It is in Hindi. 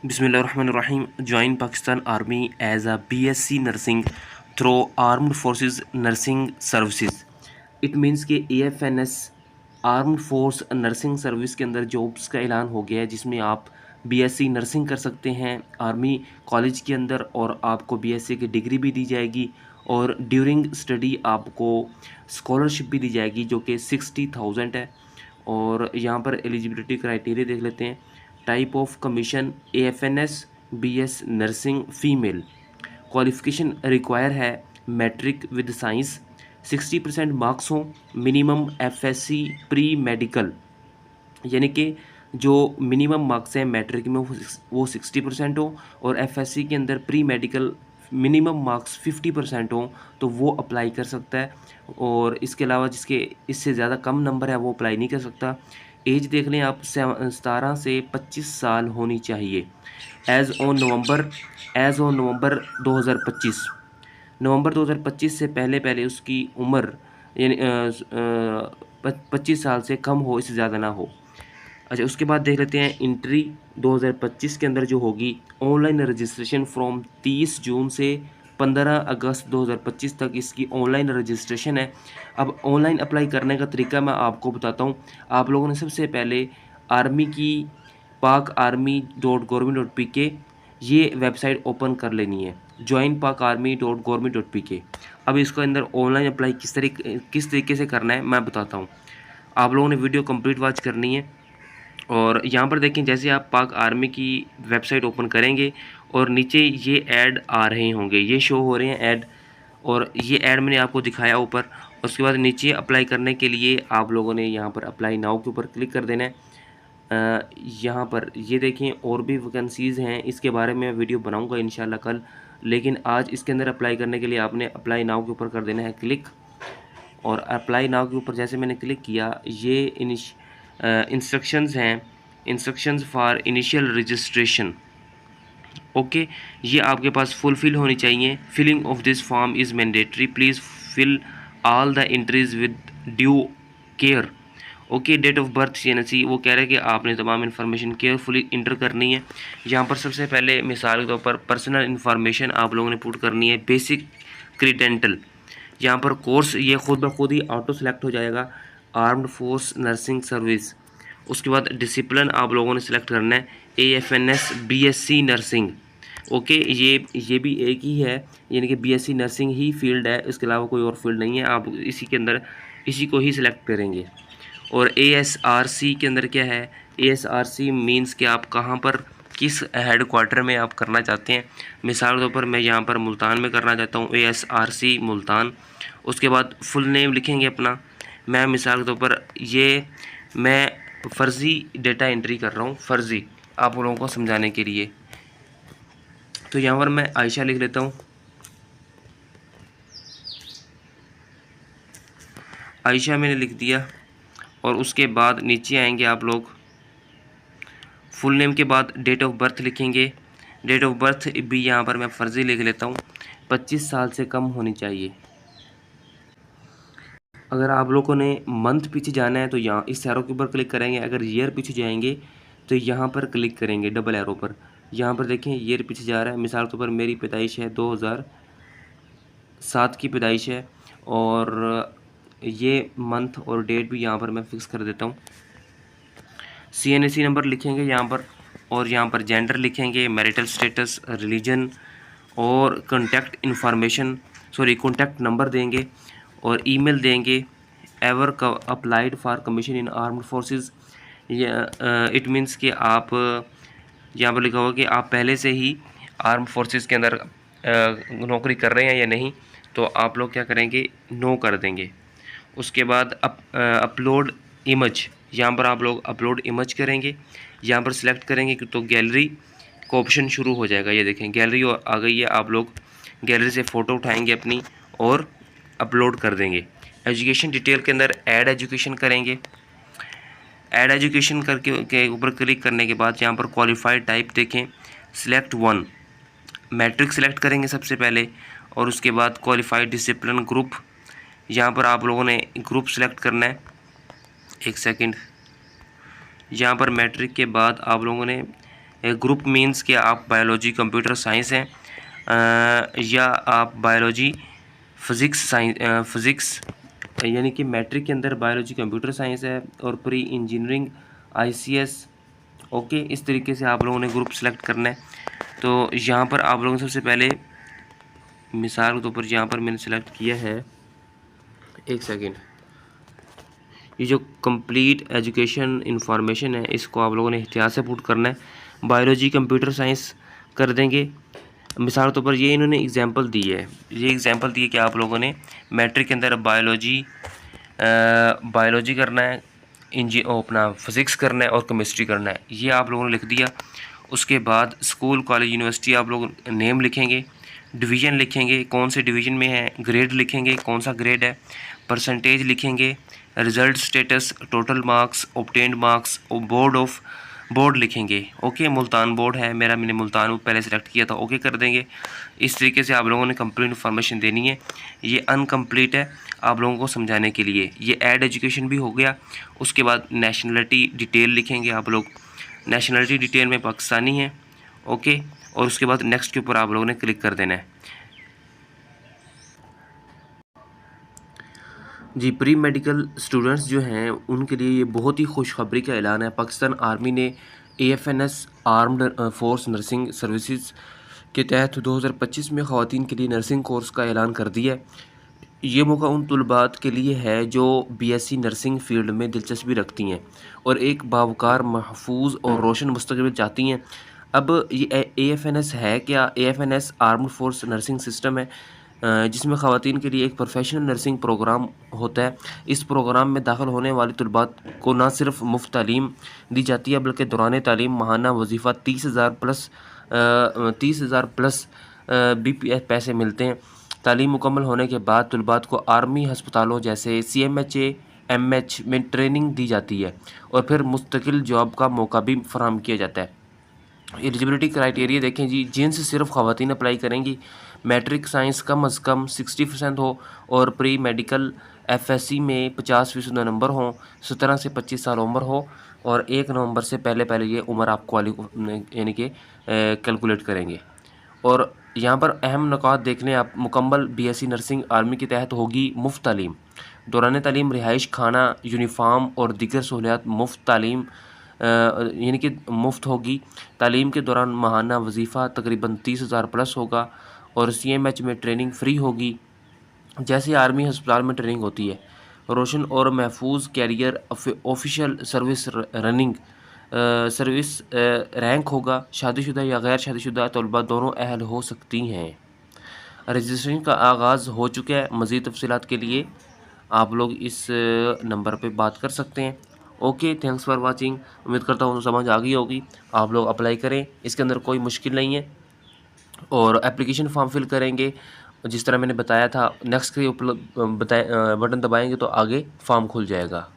Bismillahirrahmanirrahim. Joined Pakistan Army as a BSc Nursing through Armed Forces Nursing Services. It means कि AFNS armed force nursing service के अंदर जॉब्स का ऐलान हो गया है, जिसमें आप BSc नर्सिंग कर सकते हैं आर्मी कॉलेज के अंदर, और आपको BSc की डिग्री भी दी जाएगी और ड्यूरिंग स्टडी आपको स्कॉलरशिप भी दी जाएगी जो कि 60,000 है। और यहाँ पर एलिजिबिलिटी क्राइटेरिया देख लेते हैं। Type of commission AFNS BS nursing female. Qualification require है मैट्रिक विद साइंस, 60% मार्क्स हों, मिनिमम FSC प्री मेडिकल, यानी कि जो मिनिमम मार्क्स हैं मैट्रिक में वो 60% हो, और FSC के अंदर प्री मेडिकल मिनिमम मार्क्स 50% हो तो वो अप्लाई कर सकता है। और इसके अलावा जिसके इससे ज़्यादा कम नंबर है वो अप्लाई नहीं कर सकता। एज देख लें आप, 17 से 25 साल होनी चाहिए। एज़ ऑन नवंबर 2025, नवंबर 2025 से पहले पहले उसकी उम्र यानी 25 साल से कम हो, इससे ज़्यादा ना हो। अच्छा, उसके बाद देख लेते हैं इंट्री 2025 के अंदर जो होगी, ऑनलाइन रजिस्ट्रेशन फ्रॉम 30 जून से 15 अगस्त 2025 तक इसकी ऑनलाइन रजिस्ट्रेशन है। अब ऑनलाइन अप्लाई करने का तरीका मैं आपको बताता हूँ। आप लोगों ने सबसे पहले आर्मी की pakarmy.government.pk ये वेबसाइट ओपन कर लेनी है, joinpakarmy.government.pk। अब इसके अंदर ऑनलाइन अप्लाई किस तरीके से करना है मैं बताता हूँ। आप लोगों ने वीडियो कंप्लीट वॉच करनी है। और यहाँ पर देखें, जैसे आप पाक आर्मी की वेबसाइट ओपन करेंगे और नीचे ये ऐड आ रहे होंगे, ये शो हो रहे हैं ऐड, और ये ऐड मैंने आपको दिखाया ऊपर। उसके बाद नीचे अप्लाई करने के लिए आप लोगों ने यहाँ पर अप्लाई नाउ के ऊपर क्लिक कर देना है। यहाँ पर ये देखें और भी वैकेंसीज़ हैं, इसके बारे में वीडियो बनाऊँगा इंशाल्लाह कल, लेकिन आज इसके अंदर अप्लाई करने के लिए आपने अप्लाई नाउ के ऊपर कर देना है क्लिक। और अप्लाई नाउ के ऊपर जैसे मैंने क्लिक किया, ये इंस्ट्रक्शंस हैं, instructions for initial registration. Okay, ये आपके पास फुलफिल होनी चाहिए। Filling of this form is mandatory, please fill all the entries with due care. Okay, date of birth CNC, वो कह रहे हैं कि आपने तमाम इन्फॉर्मेशन केयरफुली इंटर करनी है। यहाँ पर सबसे पहले मिसाल के तौर पर पर्सनल इन्फॉर्मेशन आप लोगों ने पुट करनी है, बेसिक क्रीडेंटल। यहाँ पर कोर्स ये खुद ब खुद ही ऑटो सेलेक्ट हो जाएगा, आर्म्ड फोर्स नर्सिंग सर्विस। उसके बाद डिसिप्लिन आप लोगों ने सेलेक्ट करना है AFNS BSc नर्सिंग। ओके, ये भी एक ही है, यानी कि BSc नर्सिंग ही फील्ड है, इसके अलावा कोई और फील्ड नहीं है। आप इसी के अंदर इसी को ही सिलेक्ट करेंगे। और ASRC के अंदर क्या है, ASRC मीन्स कि आप कहाँ पर किस हेड क्वार्टर में आप करना चाहते हैं। मिसाल के तौर पर मैं यहाँ पर मुल्तान में करना चाहता हूँ, ASRC मुल्तान। उसके बाद फुल नेम लिखेंगे अपना। मैं मिसाल के तौर पर मैं फ़र्ज़ी डेटा एंट्री कर रहा हूँ, फ़र्ज़ी, आप लोगों को समझाने के लिए। तो यहाँ पर मैं आयशा लिख लेता हूँ, आयशा मैंने लिख दिया। और उसके बाद नीचे आएंगे आप लोग, फुल नेम के बाद डेट ऑफ बर्थ लिखेंगे। डेट ऑफ बर्थ भी यहाँ पर मैं फ़र्ज़ी लिख लेता हूँ, 25 साल से कम होनी चाहिए। अगर आप लोगों ने मंथ पीछे जाना है तो यहाँ इस एरो के ऊपर क्लिक करेंगे। अगर ईयर पीछे जाएंगे तो यहाँ पर क्लिक करेंगे डबल एरो पर। यहाँ पर देखें ईयर पीछे जा रहा है। मिसाल के तौर पर मेरी पैदाइश है 2007 की पैदाइश है, और ये मंथ और डेट भी यहाँ पर मैं फिक्स कर देता हूँ। CNC नंबर लिखेंगे यहाँ पर, और यहाँ पर जेंडर लिखेंगे, मैरिटल स्टेटस, रिलीजन, और कॉन्टैक्ट कॉन्टैक्ट नंबर देंगे, और ईमेल देंगे। Ever applied for commission in armed forces, it means कि आप यहाँ पर लिखा होगा कि आप पहले से ही आर्म फोर्सेस के अंदर नौकरी कर रहे हैं या नहीं, तो आप लोग क्या करेंगे, नो कर देंगे। उसके बाद अपलोड इमेज, यहाँ पर आप लोग अपलोड इमेज करेंगे। यहाँ पर सिलेक्ट करेंगे तो गैलरी का ऑप्शन शुरू हो जाएगा। ये देखें गैलरी आ गई है, आप लोग गैलरी से फ़ोटो उठाएंगे अपनी और अपलोड कर देंगे। एजुकेशन डिटेल के अंदर ऐड एजुकेशन करेंगे। ऐड एजुकेशन करके के ऊपर क्लिक करने के बाद यहाँ पर क्वालिफाइड टाइप देखें, सिलेक्ट 1, मैट्रिक सेलेक्ट करेंगे सबसे पहले, और उसके बाद क्वालिफाइड डिसिप्लिन ग्रुप, यहाँ पर आप लोगों ने ग्रुप सेलेक्ट करना है। एक सेकंड, यहाँ पर मैट्रिक के बाद आप लोगों ने ग्रुप मीन्स कि आप बायोलॉजी कंप्यूटर साइंस हैं, या आप बायोलॉजी फ़िज़िक्स यानी कि मैट्रिक के अंदर बायोलॉजी कंप्यूटर साइंस है और प्री इंजीनियरिंग ICS। ओके, इस तरीके से आप लोगों ने ग्रुप सेलेक्ट करना है। तो यहाँ पर आप लोगों ने सबसे पहले मिसाल के तौर पर यहाँ पर मैंने सेलेक्ट किया है, एक सेकेंड, ये जो कंप्लीट एजुकेशन इंफॉर्मेशन है इसको आप लोगों ने एहतियात से पुट करना है। बायोलॉजी कंप्यूटर साइंस कर देंगे। मिसाल के तौर पर ये इन्होंने एग्जांपल दी है, ये एग्जांपल दी है कि आप लोगों ने मैट्रिक के अंदर बायोलॉजी करना है, अपना फिज़िक्स करना है और केमिस्ट्री करना है, ये आप लोगों ने लिख दिया। उसके बाद स्कूल कॉलेज यूनिवर्सिटी आप लोग नेम लिखेंगे, डिवीज़न लिखेंगे कौन से डिवीज़न में है, ग्रेड लिखेंगे कौन सा ग्रेड है, परसेंटेज लिखेंगे, result status, total marks, obtained marks, board लिखेंगे। ओके, मुल्तान बोर्ड है मेरा, मैंने मुल्तान पहले सेलेक्ट किया था, ओके कर देंगे। इस तरीके से आप लोगों ने कंप्लीट इन्फॉर्मेशन देनी है। ये अनकम्प्लीट है आप लोगों को समझाने के लिए। ये ऐड एजुकेशन भी हो गया। उसके बाद नेशनलिटी डिटेल लिखेंगे आप लोग, नेशनलिटी डिटेल में पाकिस्तानी है। ओके, और उसके बाद नेक्स्ट के ऊपर आप लोगों ने क्लिक कर देना है। जी, प्री मेडिकल स्टूडेंट्स जो हैं उनके लिए ये बहुत ही खुशखबरी का ऐलान है। पाकिस्तान आर्मी ने AFNS armed force nursing services के तहत 2025 में ख़वातीन के लिए नर्सिंग कोर्स का ऐलान कर दिया है। ये मौका उन तलबात के लिए है जो BSc नर्सिंग फील्ड में दिलचस्पी रखती हैं और एक बावकार, महफूज और रोशन मुस्तकबिल चाहती हैं। अब ये AFNS है क्या? AFNS armed force nursing system है जिसमें ख़वातीन के लिए एक प्रोफेशनल नर्सिंग प्रोग्राम होता है। इस प्रोग्राम में दाखिल होने वाली तलबात को न सिर्फ मुफ्त तालीम दी जाती है बल्कि दौरान तालीम माहाना वजीफ़ा 30,000 प्लस BPF पैसे मिलते हैं। तालीम मुकम्मल होने के बाद तलबात को आर्मी हस्पतालों जैसे CMHA MH में ट्रेनिंग दी जाती है और फिर मुस्तकिल जॉब का मौका भी फराहम किया जाता है। एलिजिबिलिटी क्राइटेरिया देखें जी, जिनसे सिर्फ ख़वातीन अप्लाई करेंगी, मैट्रिक साइंस कम अज़ कम 60% हो और प्री मेडिकल FSC में 50% नंबर हों, 17 से 25 साल उम्र हो और 1 नवंबर से पहले ये उम्र आप यानी कि कैलकुलेट करेंगे। और यहाँ पर अहम नुकात देख लें आप, मुकम्मल BSc नर्सिंग आर्मी के तहत होगी मुफ्त तालीम, दौरान तालीम रिहाइश, खाना, यूनिफॉर्म और दीगर सहूलियात मुफ्त तालीम यानी कि मुफ्त होगी। तालीम के दौरान माहाना वजीफ़ा तकरीबन 30,000 प्लस होगा और CMH में ट्रेनिंग फ्री होगी जैसे आर्मी हस्पताल में ट्रेनिंग होती है। रोशन और महफूज career, official service running service rank होगा। शादीशुदा या गैर शादीशुदा तलबा दोनों अहल हो सकती हैं। रजिस्ट्रेशन का आगाज़ हो चुका है। मज़ीद तफसीलात के लिए आप लोग इस नंबर पे बात कर सकते हैं। Okay, thanks for watching. उम्मीद करता हूँ समझ आ गई होगी। आप लोग अप्लाई करें, इसके अंदर कोई मुश्किल नहीं है और एप्लीकेशन फॉर्म फिल करेंगे जिस तरह मैंने बताया था। नेक्स्ट के ऊपर बटन दबाएंगे तो आगे फॉर्म खुल जाएगा।